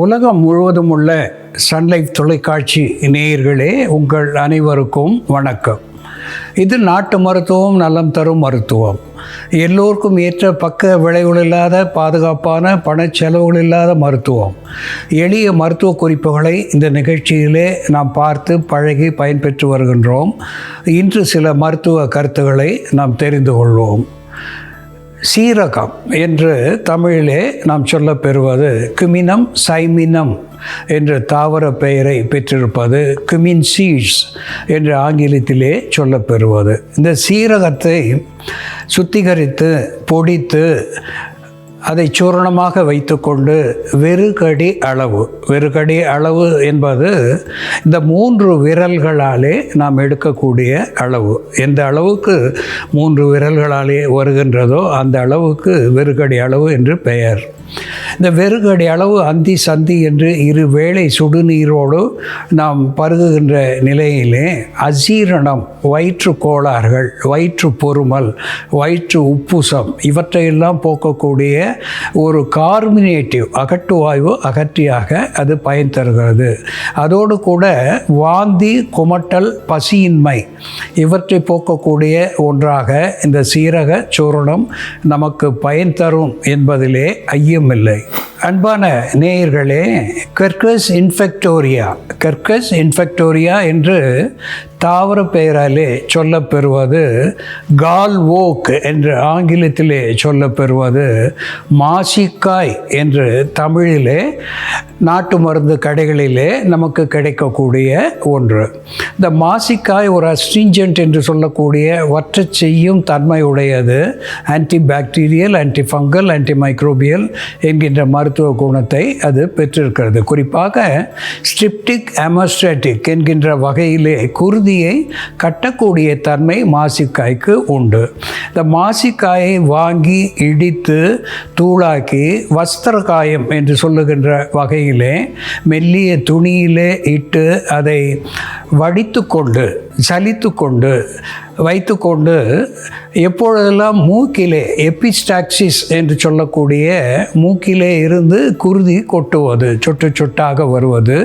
உலகம் முழுவதும் உள்ள சன்லைஃப் தொலைக்காட்சி நேயர்களே, உங்கள் அனைவருக்கும் வணக்கம். இது நாட்டு மருத்துவம், நலம் தரும் மருத்துவம். எல்லோருக்கும் ஏற்ற பக்க விளைவுகள் இல்லாத, பாதுகாப்பான, பணச்செலவுகள் இல்லாத மருத்துவம். எளிய மருத்துவ குறிப்புகளை இந்த நிகழ்ச்சியிலே நாம் பார்த்து பழகி பயன்பெற்று வருகின்றோம். இன்று சில மருத்துவ கருத்துக்களை நாம் தெரிந்து கொள்வோம். சீரகம் என்று தமிழிலே நாம் சொல்ல பெறுவது குமினம் சைமினம் என்ற தாவர பெயரை பெற்றிருப்பது குமின் சீட்ஸ் என்று ஆங்கிலத்திலே சொல்ல பெறுவது. இந்த சீரகத்தை சுத்திகரித்து பொடித்து அதை சூரணமாக வைத்துக்கொண்டு வெறுகடி அளவு என்பது இந்த 3 விரல்களாலே நாம் எடுக்கக்கூடிய அளவு. எந்த அளவுக்கு 3 விரல்களாலே வருகின்றதோ அந்த அளவுக்கு வெறுகடி அளவு என்று பெயர். இந்த வெறுகடி அளவு அந்தி சந்தி என்று 2 வேளை சுடுநீரோடு நாம் பருகுகின்ற நிலையிலே அஜீரணம், வயிற்று கோளாறுகள், வயிற்று பொறுமல், வயிற்று உப்புசம் இவற்றையெல்லாம் போக்கக்கூடிய ஒரு கார்மினேட்டிவ் அகட்டுவாய்வு அகற்றியாக அது பயன் தருகிறது. அதோடு கூட வாந்தி, குமட்டல், பசியின்மை இவற்றை போக்கக்கூடிய ஒன்றாக இந்த சீரக சூரணம் நமக்கு பயன் தரும் என்பதிலே ஐயமில்லை. அன்பான நேயர்களே, கர்கஸ் இன்ஃபெக்டோரியா என்று தாவர பெயராலே சொல்ல பெறுவது கால் ஓக் என்று ஆங்கிலத்திலே சொல்ல பெறுவது மாசிக்காய் என்று தமிழிலே நாட்டு மருந்து கடைகளிலே நமக்கு கிடைக்கக்கூடிய ஒன்று. இந்த மாசிக்காய் ஒரு அஸ்ட்ரிஞ்சன்ட் என்று சொல்லக்கூடிய வற்றச் செய்யும் தன்மை உடையது. ஆன்டிபாக்டீரியல், ஆன்டிஃபங்கல், ஆன்டிமைக்ரோபியல் என்கின்ற மருத்துவ குணத்தை அது பெற்றிருக்கிறது. குறிப்பாக ஸ்ட்ரிப்டிக் அமஸ்ட்ராட்டிக் என்கின்ற வகையிலே குருதியை கட்டக்கூடிய தன்மை மாசிக்காய்க்கு உண்டு. இந்த மாசிக்காயை வாங்கி இடித்து தூளாக்கி வஸ்திர காயம் என்று சொல்லுகின்ற வகையிலே மெல்லிய துணியிலே இட்டு அதை வடித்து கொண்டு சலித்து கொண்டு வைத்துக்கொண்டு எப்பொழுதெல்லாம் மூக்கிலே எபிஸ்டாக்சிஸ் என்று சொல்லக்கூடிய மூக்கிலே இருந்து குருதி கொட்டுவது, சொட்டு சொட்டாக வருவது,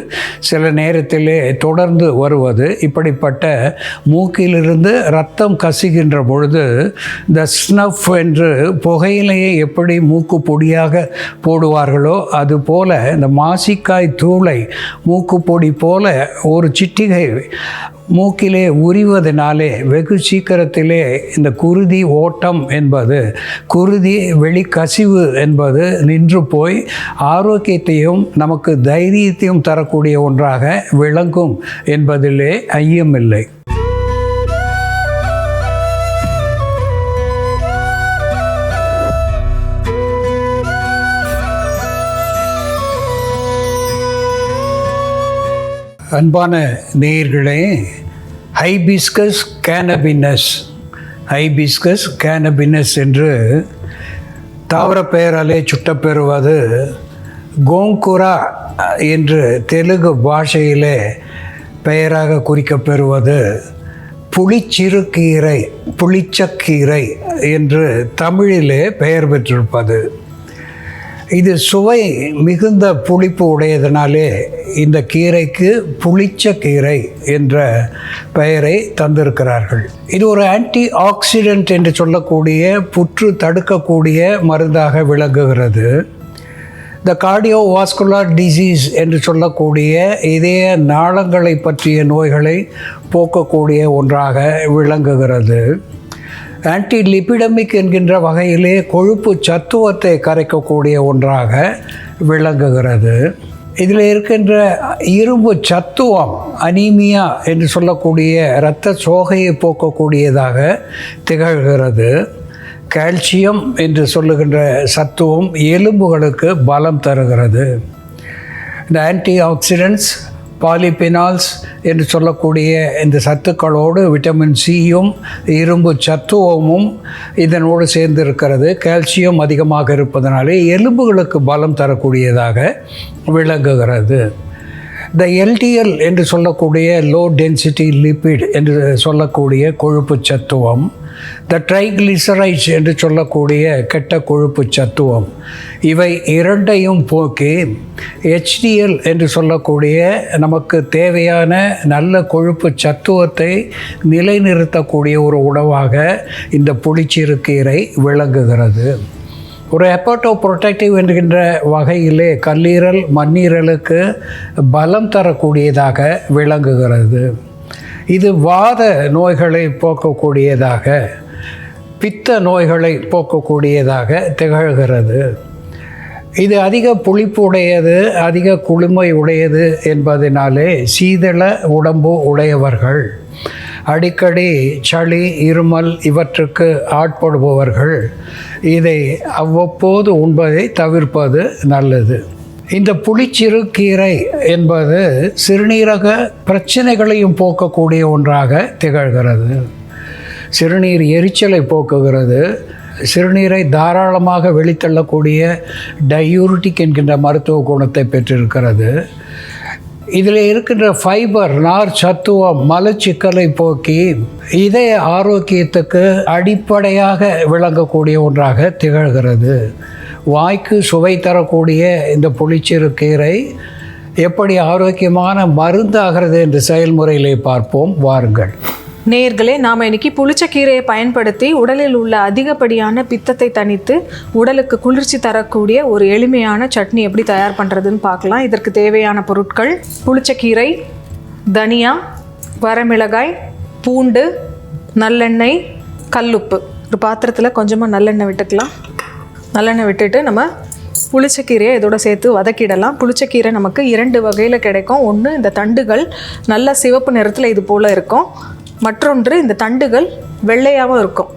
சில நேரத்திலே தொடர்ந்து வருவது, இப்படிப்பட்ட மூக்கிலிருந்து ரத்தம் கசிகின்ற பொழுது இந்த ஸ்னஃப் என்று புகையிலையை எப்படி மூக்கு பொடியாக போடுவார்களோ அதுபோல இந்த மாசிக்காய் தூளை மூக்கு பொடி போல ஒரு சிட்டிகை மூக்கிலே உரிவதனாலே வெகு சீக்கிரத்திலே இந்த குருதி ஓட்டம் என்பது, குருதி வெளிக்கசிவு என்பது நின்று போய் ஆரோக்கியத்தையும் நமக்கு தைரியத்தையும் தரக்கூடிய ஒன்றாக விளங்கும் என்பதிலே ஐயமில்லை. அன்பான நேயர்களே, ஹைபிஸ்கஸ் கேனபினஸ் என்று தாவர பெயராலே சுட்டப்பெறுவது கோங்குரா என்று தெலுங்கு பாஷையிலே பெயராக குறிக்கப்பெறுவது புளிச்சக்கீரை என்று தமிழிலே பெயர் பெற்றிருப்பது. இது சுவை மிகுந்த புளிப்பு உடையதனாலே இந்த கீரைக்கு புளிச்சக்கீரை என்ற பெயரை தந்திருக்கிறார்கள். இது ஒரு ஆன்டி ஆக்சிடென்ட் என்று சொல்லக்கூடிய புற்று தடுக்கக்கூடிய மருந்தாக விளங்குகிறது. இந்த கார்டியோவாஸ்குலர் டிசீஸ் என்று சொல்லக்கூடிய இதய நாளங்களை பற்றிய நோய்களை போக்கக்கூடிய ஒன்றாக விளங்குகிறது. ஆன்டி லிபிடமிக் என்கின்ற வகையிலே கொழுப்பு சத்துவத்தை கரைக்கக்கூடிய ஒன்றாக விளங்குகிறது. இதில் இருக்கின்ற இரும்பு சத்துவம், அனீமியா என்று சொல்லக்கூடிய இரத்த சோகையை போக்கக்கூடியதாக திகழ்கிறது. கால்சியம் என்று சொல்லுகின்ற சத்துவம் எலும்புகளுக்கு பலம் தருகிறது. இந்த ஆன்டி ஆக்சிடென்ட்ஸ், பாலிபினால்ஸ் என்று சொல்லக்கூடிய இந்த சத்துக்களோடு விட்டமின் சியும் இரும்பு சத்துவமும் இதனோடு சேர்ந்து இருக்கிறது. கால்சியம் அதிகமாக இருப்பதனாலே எலும்புகளுக்கு பலம் தரக்கூடியதாக விளங்குகிறது. இந்த எல்டிஎல் என்று சொல்லக்கூடிய லோ டென்சிட்டி லிப்பிட் என்று சொல்லக்கூடிய கொழுப்பு சத்துவம் த ட்ரைகிளிசரைட்ஸ் என்று சொல்லக்கூடிய கெட்ட கொழுப்பு சத்துவம், இவை இரண்டையும் போக்கி HDL என்று சொல்லக்கூடிய நமக்கு தேவையான நல்ல கொழுப்பு சத்துவத்தை நிலைநிறுத்தக்கூடிய ஒரு உணவாக இந்த புளிச்சிறுகீரை விளங்குகிறது. ஒரு ஹெப்பாட்டோ புரொடெக்டிவ் என்கின்ற வகையிலே கல்லீரல் மண்ணீரலுக்கு பலம் தரக்கூடியதாக விளங்குகிறது. இது வாத நோய்களை போக்கக்கூடியதாக, பித்த நோய்களை போக்கக்கூடியதாக திகழ்கிறது. இது அதிக புளிப்பு உடையது, அதிக குளுமை உடையது என்பதனாலே சீதள உடம்பு உடையவர்கள், அடிக்கடி சளி இருமல் இவற்றுக்கு ஆட்படுபவர்கள் இதை அவ்வப்போது உண்பதை தவிர்ப்பது நல்லது. இந்த புளிச்சிறுகீரை என்பது சிறுநீரக பிரச்சனைகளையும் போக்கக்கூடிய ஒன்றாக திகழ்கிறது. சிறுநீர் எரிச்சலை போக்குகிறது. சிறுநீரை தாராளமாக வெளித்தள்ளக்கூடிய டயூரிட்டிக் என்கின்ற மருத்துவ குணத்தை பெற்றிருக்கிறது. இதில் இருக்கின்ற ஃபைபர், நார் சத்துவம் மலச்சிக்கலை போக்கி இதய ஆரோக்கியத்துக்கு அடிப்படையாக விளங்கக்கூடிய ஒன்றாக திகழ்கிறது. வாய்க்கு சுவை தரக்கூடிய இந்த புளிச்சிறுகீரை எப்படி ஆரோக்கியமான மருந்தாகிறது என்ற செயல்முறையிலே பார்ப்போம், வாருங்கள். நேயர்களே, நாம் இன்னைக்கு புளிச்சக்கீரையை பயன்படுத்தி உடலில் உள்ள அதிகப்படியான பித்தத்தை தணித்து உடலுக்கு குளிர்ச்சி தரக்கூடிய ஒரு எளிமையான சட்னி எப்படி தயார் பண்ணுறதுன்னு பார்க்கலாம். இதற்கு தேவையான பொருட்கள்: புளிச்சக்கீரை, தனியா, வரமிளகாய், பூண்டு, நல்லெண்ணெய், கல்லுப்பு. ஒரு பாத்திரத்தில் கொஞ்சமாக நல்லெண்ணெய் விட்டுக்கலாம். நல்லெண்ணெய் விட்டுட்டு நம்ம புளிச்சக்கீரையை இதோட சேர்த்து வதக்கிடலாம். புளிச்சக்கீரை நமக்கு 2 வகையில் கிடைக்கும். ஒன்று, இந்த தண்டுகள் நல்ல சிவப்பு நிறத்தில் இது போல் இருக்கும். மற்றொன்று, இந்த தண்டுகள் வெள்ளையாகவும் இருக்கும்.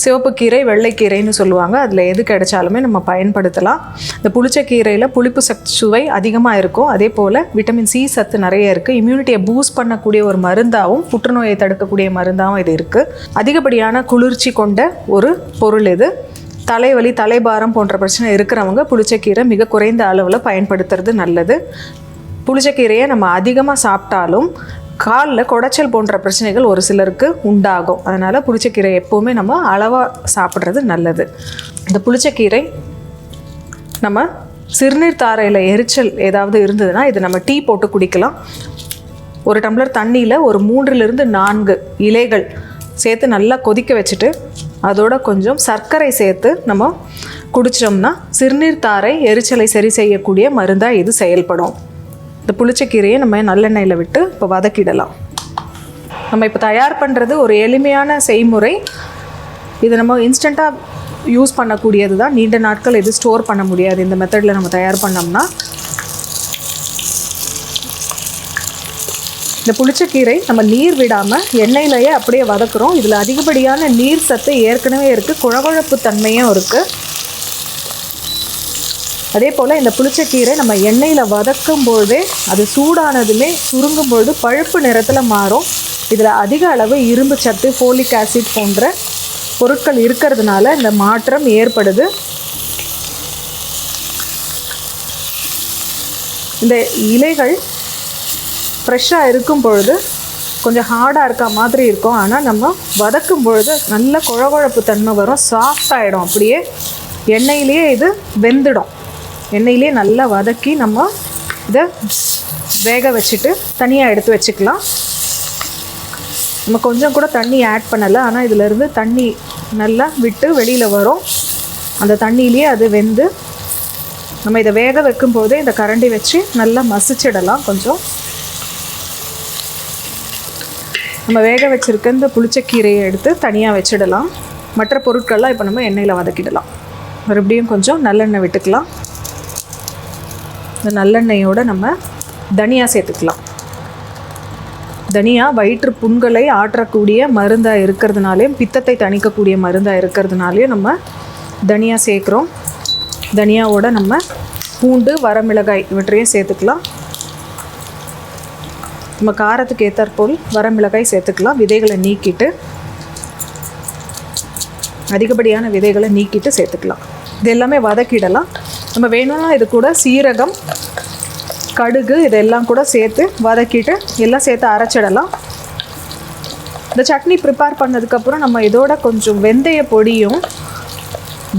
சிவப்பு கீரை, வெள்ளைக்கீரைன்னு சொல்லுவாங்க. அதில் எது கிடைச்சாலுமே நம்ம பயன்படுத்தலாம். இந்த புளிச்சக்கீரையில் புளிப்பு சுவை அதிகமாக இருக்கும். அதே போல் விட்டமின் C சத்து நிறைய இருக்குது. இம்யூனிட்டியை பூஸ்ட் பண்ணக்கூடிய ஒரு மருந்தாகவும் புற்றுநோயை தடுக்கக்கூடிய மருந்தாகவும் இது இருக்குது. அதிகப்படியான குளிர்ச்சி கொண்ட ஒரு பொருள் இது. தலைவலி, தலைபாரம் போன்ற பிரச்சனை இருக்கிறவங்க புளிச்சக்கீரை மிக குறைந்த அளவில் பயன்படுத்துறது நல்லது. புளிச்சக்கீரையை நம்ம அதிகமாக சாப்பிட்டாலும் காலில் குடைச்சல் போன்ற பிரச்சனைகள் ஒரு சிலருக்கு உண்டாகும். அதனால் புளிச்சக்கீரை எப்போவுமே நம்ம அளவாக சாப்பிட்றது நல்லது. இந்த புளிச்சக்கீரை நம்ம சிறுநீர் தாரையில் எரிச்சல் ஏதாவது இருந்ததுன்னா இது நம்ம டீ போட்டு குடிக்கலாம். ஒரு டம்ளர் தண்ணியில் ஒரு 3 to 4 இலைகள் சேர்த்து நல்லா கொதிக்க வச்சுட்டு அதோட கொஞ்சம் சர்க்கரை சேர்த்து நம்ம குடித்தோம்னா சிறுநீர் தாரை எரிச்சலை சரி செய்யக்கூடிய மருந்தாக இது செயல்படும். இந்த புளிச்சக்கீரையை நம்ம நல்லெண்ணெயில் விட்டு இப்போ வதக்கிடலாம். நம்ம இப்போ தயார் பண்ணுறது ஒரு எளிமையான செய்முறை. இது நம்ம இன்ஸ்டண்ட்டாக யூஸ் பண்ணக்கூடியது தான். நீண்ட நாட்கள் எது ஸ்டோர் பண்ண முடியாது இந்த மெத்தடில் நம்ம தயார் பண்ணோம்னா. இந்த புளிச்சக்கீரை நம்ம நீர் விடாமல் எண்ணெயிலேயே அப்படியே வதக்குறோம். இதில் அதிகப்படியான நீர் சத்து ஏற்கனவே இருக்குது, குழகுழப்பு தன்மையும் இருக்குது. அதே போல் இந்த புளிச்சக்கீரை நம்ம எண்ணெயில் வதக்கும் பொழுதே அது சூடானதுமே சுருங்கும் பொழுது பழுப்பு நிறத்தில் மாறும். இதில் அதிக அளவு இரும்பு சத்து, ஃபோலிக் ஆசிட் போன்ற பொருட்கள் இருக்கிறதுனால இந்த மாற்றம் ஏற்படுது. இந்த இலைகள் ஃப்ரெஷ்ஷாக இருக்கும் பொழுது கொஞ்சம் ஹார்டாக இருக்க மாதிரி இருக்கும். ஆனால் நம்ம வதக்கும் பொழுது நல்ல குழகுழப்பு தன்மை வரும், சாஃப்டாகிடும். அப்படியே எண்ணெயிலேயே இது வெந்துடும். எண்ணெயிலே நல்லா வதக்கி நம்ம இதை வேக வச்சுட்டு தனியாக எடுத்து வச்சுக்கலாம். நம்ம கொஞ்சம் கூட தண்ணி ஆட் பண்ணலை, ஆனால் இதிலேருந்து தண்ணி நல்லா விட்டு வெளியில் வரும். அந்த தண்ணியிலேயே அது வெந்து நம்ம இதை வேக வைக்கும் போதே இந்த கரண்டி வச்சு நல்லா மசிச்சிடலாம். கொஞ்சம் நம்ம வேக வச்சுருக்க இந்த புளிச்சக்கீரையை எடுத்து தனியாக வச்சிடலாம். மற்ற பொருட்கள்லாம் இப்போ நம்ம எண்ணெயில் வதக்கிடலாம். மறுபடியும் கொஞ்சம் நல்லெண்ணெய் விட்டுக்கலாம். இந்த நல்லெண்ணெயோடு நம்ம தனியா சேர்த்துக்கலாம். தனியா வயிற்று புண்களை ஆற்றக்கூடிய மருந்தாக இருக்கிறதுனாலையும் பித்தத்தை தணிக்கக்கூடிய மருந்தாக இருக்கிறதுனாலையும் நம்ம தனியா சேர்க்குறோம். தனியாவோட நம்ம பூண்டு, வரமிளகாய் இவற்றையும் சேர்த்துக்கலாம். நம்ம காரத்துக்கு ஏற்றாற்போல் வரமிளகாய் சேர்த்துக்கலாம். விதைகளை நீக்கிட்டு, அதிகப்படியான விதைகளை நீக்கிட்டு சேர்த்துக்கலாம். இது எல்லாமே வதக்கிடலாம். நம்ம வேணும்னா இது கூட சீரகம், கடுகு இதெல்லாம் கூட சேர்த்து வதக்கிட்டு எல்லாம் சேர்த்து அரைச்சிடலாம். இந்த சட்னி ப்ரிப்பேர் பண்ணதுக்கப்புறம் நம்ம இதோட கொஞ்சம் வெந்தய பொடியும்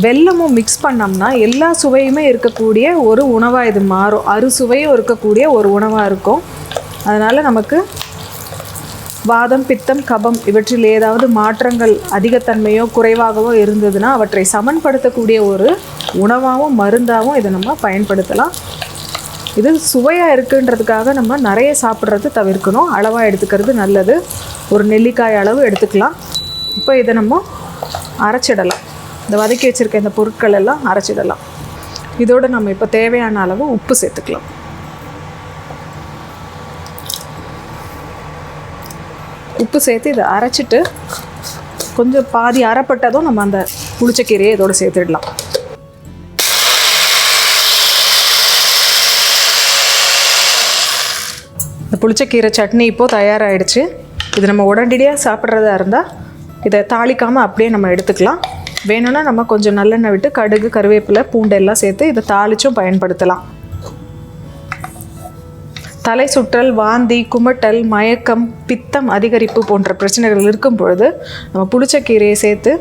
வெல்லமும் மிக்ஸ் பண்ணோம்னா எல்லா சுவையுமே இருக்கக்கூடிய ஒரு உணவாக இது மாறும். அறுசுவையும் இருக்கக்கூடிய ஒரு உணவாக இருக்கும். அதனால் நமக்கு வாதம், பித்தம், கபம் இவற்றில் ஏதாவது மாற்றங்கள் அதிகத்தன்மையோ குறைவாகவோ இருந்ததுன்னா அவற்றை சமன்படுத்தக்கூடிய ஒரு உணவாகவும் மருந்தாகவும் இதை நம்ம பயன்படுத்தலாம். இது சுவையாக இருக்குன்றதுக்காக நம்ம நிறைய சாப்பிட்றது தவிர்க்கணும். அளவாக எடுத்துக்கிறது நல்லது. ஒரு நெல்லிக்காய் அளவு எடுத்துக்கலாம். இப்போ இதை நம்ம அரைச்சிடலாம். இந்த வதக்கி வச்சுருக்க இந்த பொருட்கள் எல்லாம் அரைச்சிடலாம். இதோடு நம்ம இப்போ தேவையான அளவு உப்பு சேர்த்துக்கலாம். உப்பு சேர்த்து இதை அரைச்சிட்டு கொஞ்சம் பாதி அரைப்பட்டதும் நம்ம அந்த புளிச்சக்கீரையை இதோடு சேர்த்துடலாம். இந்த புளிச்சக்கீரை சட்னி இப்போது தயாராகிடுச்சு. இது நம்ம உடனடியாக சாப்பிட்றதா இருந்தால் இதை தாளிக்காமல் அப்படியே நம்ம எடுத்துக்கலாம். வேணும்னா நம்ம கொஞ்சம் நல்லெண்ணெய் விட்டு கடுகு, கருவேப்பிலை, பூண்டெல்லாம் சேர்த்து இதை தாளிச்சும் பயன்படுத்தலாம். தலை சுற்றல், வாந்தி, குமட்டல், மயக்கம், பித்தம் அதிகரிப்பு போன்ற பிரச்சனைகள் இருக்கும் பொழுது நம்ம புளிச்சக்கீரையை சேர்த்து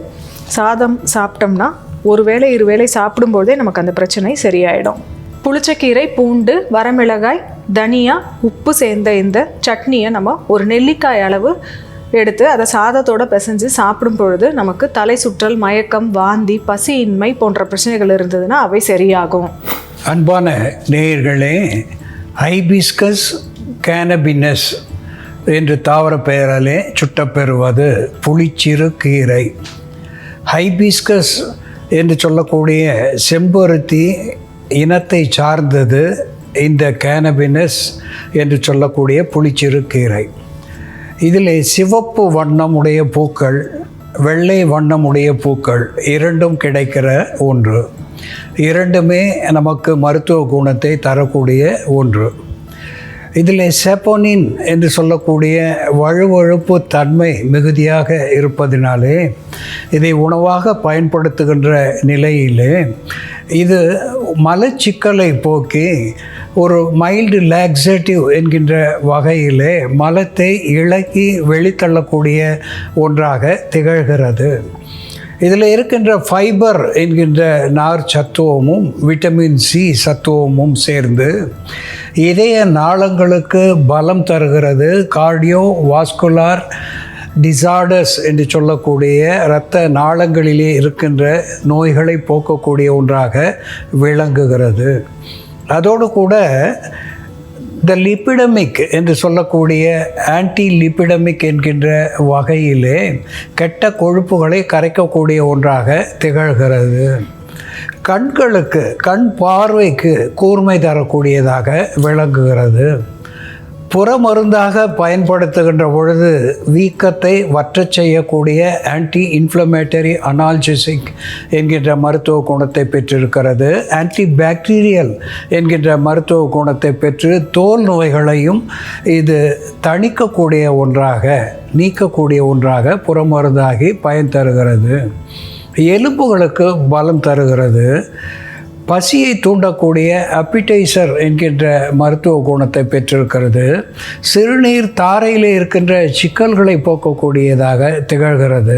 சாதம் சாப்பிட்டோம்னா ஒரு வேளை 2 வேளை சாப்பிடும்போதே நமக்கு அந்த பிரச்சனை சரியாயிடும். புளிச்சக்கீரை, பூண்டு, வரமிளகாய், தனியா, உப்பு சேர்ந்த இந்த சட்னியை நம்ம ஒரு நெல்லிக்காய் அளவு எடுத்து அதை சாதத்தோடு பிசைஞ்சு சாப்பிடும் பொழுது நமக்கு தலை சுற்றல், மயக்கம், வாந்தி, பசியின்மை போன்ற பிரச்சனைகள் இருந்ததுன்னா அவை சரியாகும். அன்பான நேயர்களே, ஹைபிஸ்கஸ் கேனபினஸ் என்று தாவர பெயராலே சுட்டப்பெறுவது புளிச்சிறு கீரை. ஹைபிஸ்கஸ் என்று சொல்லக்கூடிய செம்பருத்தி இனத்தை சார்ந்தது இந்த கேனபினஸ் என்று சொல்லக்கூடிய புளிச்சிறு கீரை. இதில் சிவப்பு வண்ணமுடைய பூக்கள், வெள்ளை வண்ணமுடைய பூக்கள் இரண்டும் கிடைக்கிற ஒன்று. இரண்டுமே நமக்கு மருத்துவ குணத்தை தரக்கூடிய ஒன்று. இதில் செப்போனின் என்று சொல்லக்கூடிய வழுவழுப்பு தன்மை மிகுதியாக இருப்பதினாலே இதை உணவாக பயன்படுத்துகின்ற நிலையிலே இது மலச்சிக்கலை போக்கி ஒரு மைல்டு லாக்ஸேட்டிவ் என்கின்ற வகையிலே மலத்தை இளக்கி வெளித்தள்ளக்கூடிய ஒன்றாக திகழ்கிறது. இதில் இருக்கின்ற ஃபைபர் என்கின்ற நார் சத்துவமும் விட்டமின் சி சத்துவமும் சேர்ந்து இதய நாளங்களுக்கு பலம் தருகிறது. கார்டியோ வாஸ்குலார் டிசார்டர்ஸ் என்று சொல்லக்கூடிய இரத்த நாளங்களிலே இருக்கின்ற நோய்களை போக்கக்கூடிய ஒன்றாக விளங்குகிறது. அதோடு கூட த லிப்பிடமிக் என்று சொல்லக்கூடிய ஆன்டி லிப்பிடமிக் என்கின்ற வகையிலே கெட்ட கொழுப்புகளை கரைக்கக்கூடிய ஒன்றாக திகழ்கிறது. கண்களுக்கு, கண் பார்வைக்கு கூர்மை தரக்கூடியதாக விளங்குகிறது. புறமருந்தாக பயன்படுத்துகின்ற பொழுது வீக்கத்தை வற்றச் செய்யக்கூடிய ஆன்டி இன்ஃப்ளமேட்டரி அனால்ஜெசிக் என்கின்ற மருத்துவ குணத்தை பெற்றிருக்கிறது. ஆன்டி பாக்டீரியல் என்கின்ற மருத்துவ குணத்தை பெற்று தோல் நோய்களையும் இது தணிக்கக்கூடிய ஒன்றாக, நீக்கக்கூடிய ஒன்றாக புறமருந்தாகி பயன் தருகிறது. எலும்புகளுக்கு பலம் தருகிறது. பசியை தூண்டக்கூடிய அப்பிடைசர் என்கின்ற மருத்துவ குணத்தை பெற்றிருக்கிறது. சிறுநீர் தாரையில் இருக்கின்ற சிக்கல்களை போக்கக்கூடியதாக திகழ்கிறது.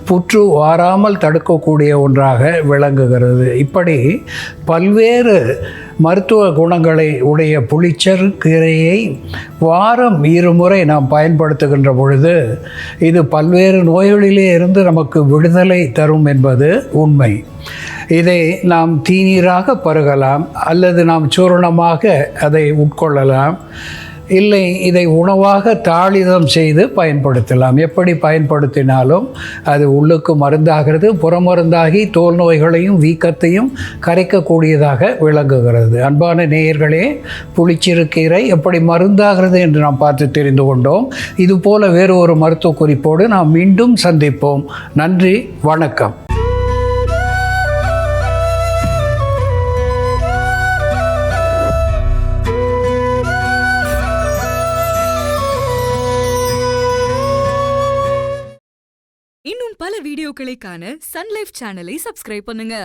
புற்று வாராமல் தடுக்கக்கூடிய ஒன்றாக விளங்குகிறது. இப்படி பல்வேறு மருத்துவ குணங்களை உடைய புளிச்சர் கீரையை வாரம் 2 முறை நாம் பயன்படுத்துகின்ற பொழுது இது பல்வேறு நோய்களிலே இருந்து நமக்கு விடுதலை தரும் என்பது உண்மை. இதை நாம் தீநீராக பருகலாம், அல்லது நாம் சூரணமாக அதை உட்கொள்ளலாம், இல்லை இதை உணவாக தாளிதம் செய்து பயன்படுத்தலாம். எப்படி பயன்படுத்தினாலும் அது உள்ளுக்கு மருந்தாகிறது, புறமருந்தாகி தோல் நோய்களையும் வீக்கத்தையும் கரைக்கக்கூடியதாக விளங்குகிறது. அன்பான நேயர்களே, புளிச்சிறுக்கீரை எப்படி மருந்தாகிறது என்று நாம் பார்த்து தெரிந்து கொண்டோம். இதுபோல வேறு ஒரு மருத்துவ குறிப்போடு நாம் மீண்டும் சந்திப்போம். நன்றி, வணக்கம். இன்னும் பல வீடியோக்களை காண சன் லைஃப் சேனலை சப்ஸ்கிரைப் பண்ணுங்க.